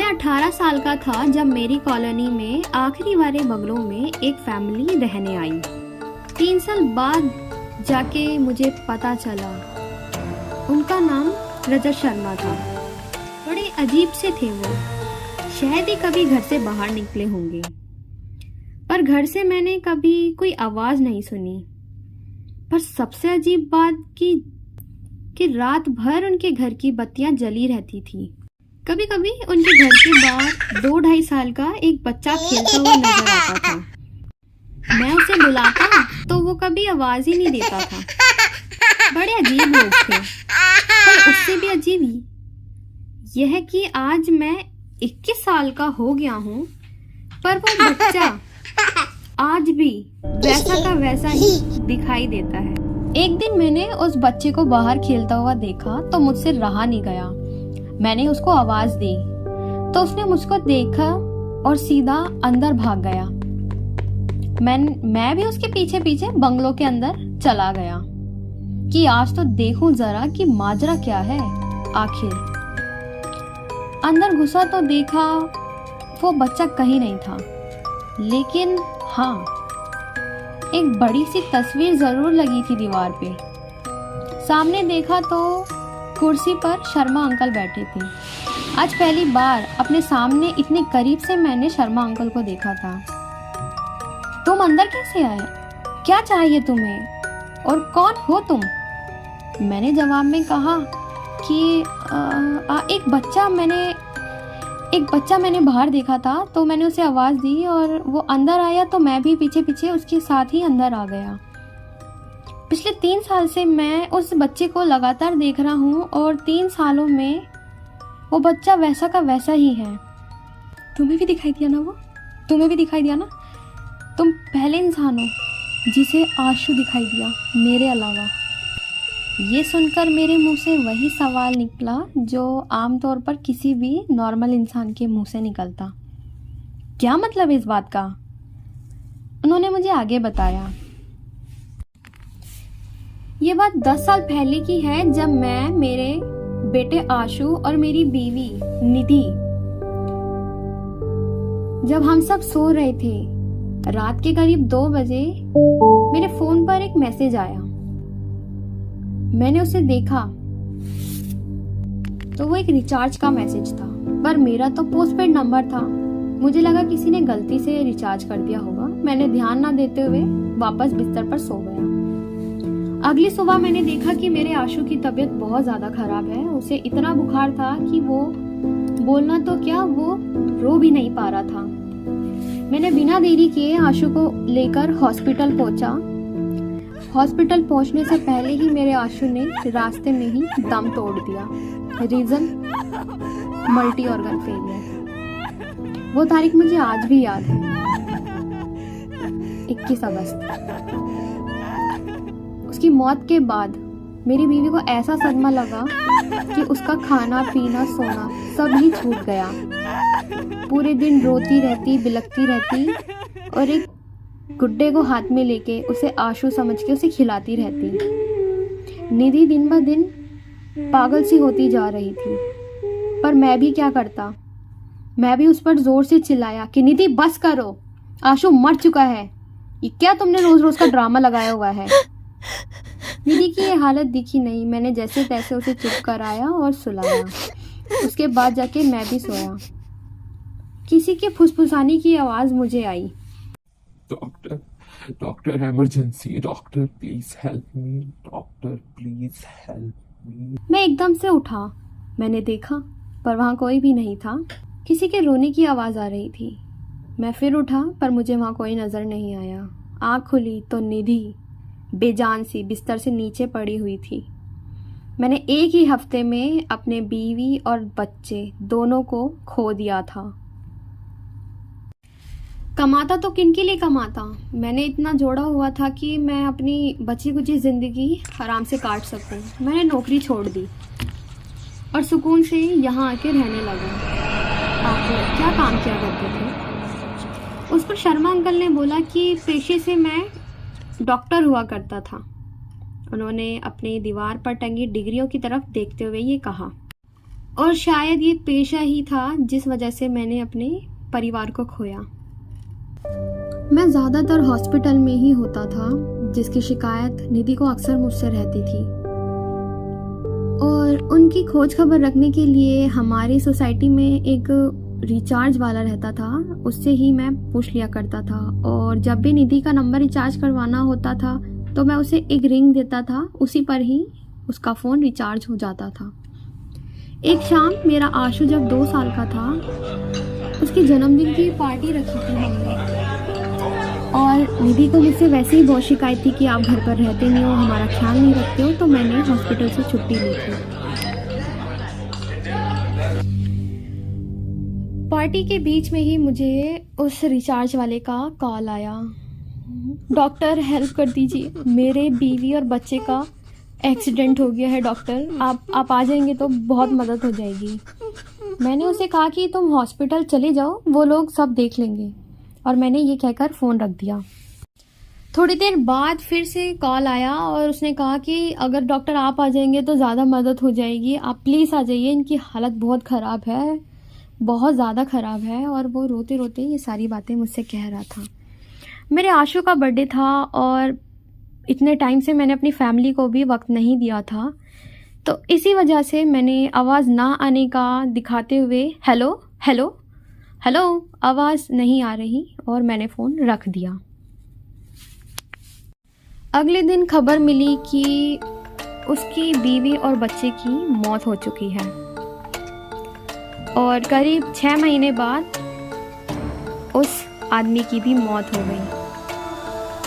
मैं 18 साल का था जब मेरी कॉलोनी में आखिरी वाले बंगलों में एक फैमिली रहने आई। 3 साल बाद जाके मुझे पता चला उनका नाम रजत शर्मा था। बड़े अजीब से थे वो, शायद ही कभी घर से बाहर निकले होंगे, पर घर से मैंने कभी कोई आवाज नहीं सुनी। पर सबसे अजीब बात कि रात भर उनके घर की बत्तियां जली रहती थी। कभी कभी उनके घर के बाहर 2-2.5 साल का एक बच्चा खेलता हुआ नजर आता था। मैं उसे बुलाता तो वो कभी आवाज ही नहीं देता था। बड़े अजीब लोग थे। पर उससे भी अजीब यह कि आज मैं 21 साल का हो गया हूँ, पर वो बच्चा आज भी वैसा का वैसा ही दिखाई देता है। एक दिन मैंने उस बच्चे को बाहर खेलता हुआ देखा तो मुझसे रहा नहीं गया। मैंने उसको आवाज दी तो उसने मुझको देखा और सीधा अंदर भाग गया। मैं भी उसके पीछे पीछे बंगलों के अंदर चला गया कि आज तो देखूं जरा कि माजरा क्या है। आखिर अंदर घुसा तो देखा वो बच्चा कहीं नहीं था, लेकिन हाँ, एक बड़ी सी तस्वीर जरूर लगी थी दीवार पे। सामने देखा तो कुर्सी पर शर्मा अंकल बैठे थे। आज पहली बार अपने सामने इतने करीब से मैंने शर्मा अंकल को देखा था। तुम अंदर कैसे आए? क्या चाहिए तुम्हें? और कौन हो तुम? मैंने जवाब में कहा कि एक बच्चा मैंने बाहर देखा था तो मैंने उसे आवाज दी और वो अंदर आया तो मैं भी पीछे पीछे उसके साथ ही अंदर आ गया। पिछले 3 साल से मैं उस बच्चे को लगातार देख रहा हूँ और 3 सालों में वो बच्चा वैसा का वैसा ही है। तुम्हें भी दिखाई दिया ना? वो तुम्हें भी दिखाई दिया ना? तुम पहले इंसान हो जिसे आशु दिखाई दिया मेरे अलावा। ये सुनकर मेरे मुंह से वही सवाल निकला जो आमतौर पर किसी भी नॉर्मल इंसान के मुंह से निकलता। क्या मतलब इस बात का? उन्होंने मुझे आगे बताया। ये बात 10 साल पहले की है जब मैं, मेरे बेटे आशु और मेरी बीवी निधि, जब हम सब सो रहे थे, रात के करीब 2 बजे मेरे फोन पर एक मैसेज आया। मैंने उसे देखा तो वो एक रिचार्ज का मैसेज था, पर मेरा तो पोस्टपेड नंबर था। मुझे लगा किसी ने गलती से रिचार्ज कर दिया होगा। मैंने ध्यान ना देते हुए वापस बिस्तर पर सो गया। अगली सुबह मैंने देखा कि मेरे आशु की तबीयत बहुत ज्यादा खराब है। उसे इतना बुखार था कि वो बोलना तो क्या, वो रो भी नहीं पा रहा था। मैंने बिना देरी किए आशु को लेकर हॉस्पिटल पहुंचा। हॉस्पिटल पहुंचने से पहले ही मेरे आशु ने रास्ते में ही दम तोड़ दिया। Reason multi organ failure. वो तारीख मुझे आज भी याद है, 21 अगस्त। उसकी मौत के बाद मेरी बीवी को ऐसा सदमा लगा कि उसका खाना पीना सोना सब ही छूट गया। पूरे दिन रोती रहती, बिलखती रहती और एक गुड्डे को हाथ में लेके उसे आशु समझ के उसे खिलाती रहती। निधि दिन ब दिन पागल सी होती जा रही थी, पर मैं भी क्या करता। मैं भी उस पर जोर से चिल्लाया कि निधि बस करो, आशु मर चुका है। ये क्या तुमने रोज रोज का ड्रामा लगाया हुआ है? निधि की ये हालत दिखी नहीं। मैंने जैसे तैसे उसे चुप कराया और सुलाया। उसके बाद जाके मैं भी सोया। किसी के फुसफुसाने की आवाज मुझे आई। Doctor emergency, doctor please help me, doctor please help me. मैं एकदम से उठा। मैंने देखा पर वहां कोई भी नहीं था। किसी के रोने की आवाज आ रही थी। मैं फिर उठा पर मुझे वहां कोई नजर नहीं आया। आंख खुली तो निधि बेजान सी बिस्तर से नीचे पड़ी हुई थी। मैंने एक ही हफ्ते में अपने बीवी और बच्चे दोनों को खो दिया था। कमाता तो किन के लिए कमाता? मैंने इतना जोड़ा हुआ था कि मैं अपनी बची कुची जिंदगी आराम से काट सकूं। मैंने नौकरी छोड़ दी और सुकून से यहाँ आके रहने लगा। आप क्या काम किया करते थे? उस पर शर्मा अंकल ने बोला कि पेशे से मैं डॉक्टर हुआ करता था। उन्होंने अपनी दीवार पर टंगी डिग्रियों की तरफ देखते हुए ये कहा। और शायद ये पेशा ही था जिस वजह से मैंने अपने परिवार को खोया। मैं ज़्यादातर हॉस्पिटल में ही होता था, जिसकी शिकायत निधि को अक्सर मुझसे रहती थी। और उनकी खोज खबर रखने के लिए हमारी सोसाइटी में एक रिचार्ज वाला रहता था, उससे ही मैं पूछ लिया करता था। और जब भी निधि का नंबर रिचार्ज करवाना होता था तो मैं उसे एक रिंग देता था, उसी पर ही उसका फ़ोन रिचार्ज हो जाता था। एक शाम मेरा आशु जब 2 साल का था, उसके जन्मदिन की पार्टी रखी थी हमने। और निधि को मुझसे वैसे ही बहुत शिकायत थी कि आप घर पर रहते नहीं हो, हमारा ख्याल नहीं रखते हो, तो मैंने हॉस्पिटल से छुट्टी ली थी। पार्टी के बीच में ही मुझे उस रिचार्ज वाले का कॉल आया। डॉक्टर हेल्प कर दीजिए, मेरे बीवी और बच्चे का एक्सीडेंट हो गया है डॉक्टर, आप आ जाएंगे तो बहुत मदद हो जाएगी। मैंने उसे कहा कि तुम हॉस्पिटल चले जाओ, वो लोग सब देख लेंगे, और मैंने ये कहकर फ़ोन रख दिया। थोड़ी देर बाद फिर से कॉल आया और उसने कहा कि अगर डॉक्टर आप आ जाएंगे तो ज़्यादा मदद हो जाएगी, आप प्लीज़ आ जाइए, इनकी हालत बहुत ख़राब है, बहुत ज़्यादा ख़राब है। और वो रोते रोते ये सारी बातें मुझसे कह रहा था। मेरे आशु का बर्थडे था और इतने टाइम से मैंने अपनी फैमिली को भी वक्त नहीं दिया था, तो इसी वजह से मैंने आवाज़ ना आने का दिखाते हुए हेलो हेलो हेलो आवाज़ नहीं आ रही और मैंने फ़ोन रख दिया। अगले दिन खबर मिली कि उसकी बीवी और बच्चे की मौत हो चुकी है, और करीब 6 महीने बाद उस आदमी की भी मौत हो गई।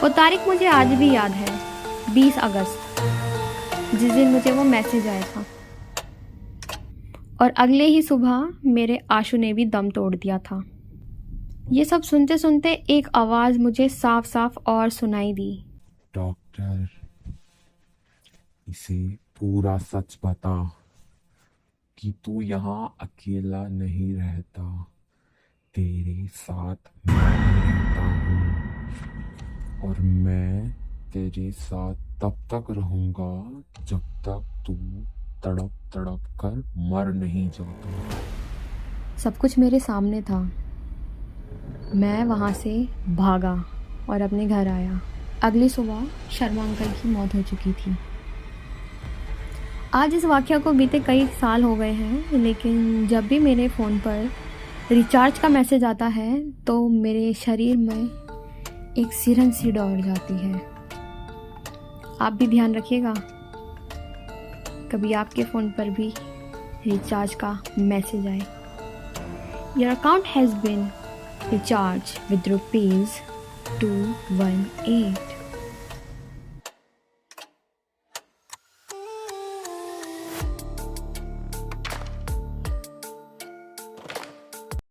वो तारीख मुझे आज भी याद है, 20 अगस्त, जिस दिन मुझे वो मैसेज आया था। और अगले ही सुबह मेरे आशु ने भी दम तोड़ दिया था। ये सब सुनते सुनते एक आवाज़ मुझे साफ साफ और सुनाई दी। डॉक्टर, इसे पूरा सच बता कि तू यहाँ अकेला नहीं रहता, तेरे साथ मैं रहता हूँ, और मैं तेरे साथ तब तक रहूँगा जब तक तू तड़प तड़प कर मर नहीं जाता। सब कुछ मेरे सामने था। मैं वहाँ से भागा और अपने घर आया। अगली सुबह शर्मा अंकल की मौत हो चुकी थी। आज इस वाक़या को बीते कई साल हो गए हैं, लेकिन जब भी मेरे फ़ोन पर रिचार्ज का मैसेज आता है तो मेरे शरीर में एक सिरन सी दौड़ जाती है। आप भी ध्यान रखिएगा, कभी आपके फ़ोन पर भी रिचार्ज का मैसेज आए। Your account has been recharged with rupees 218.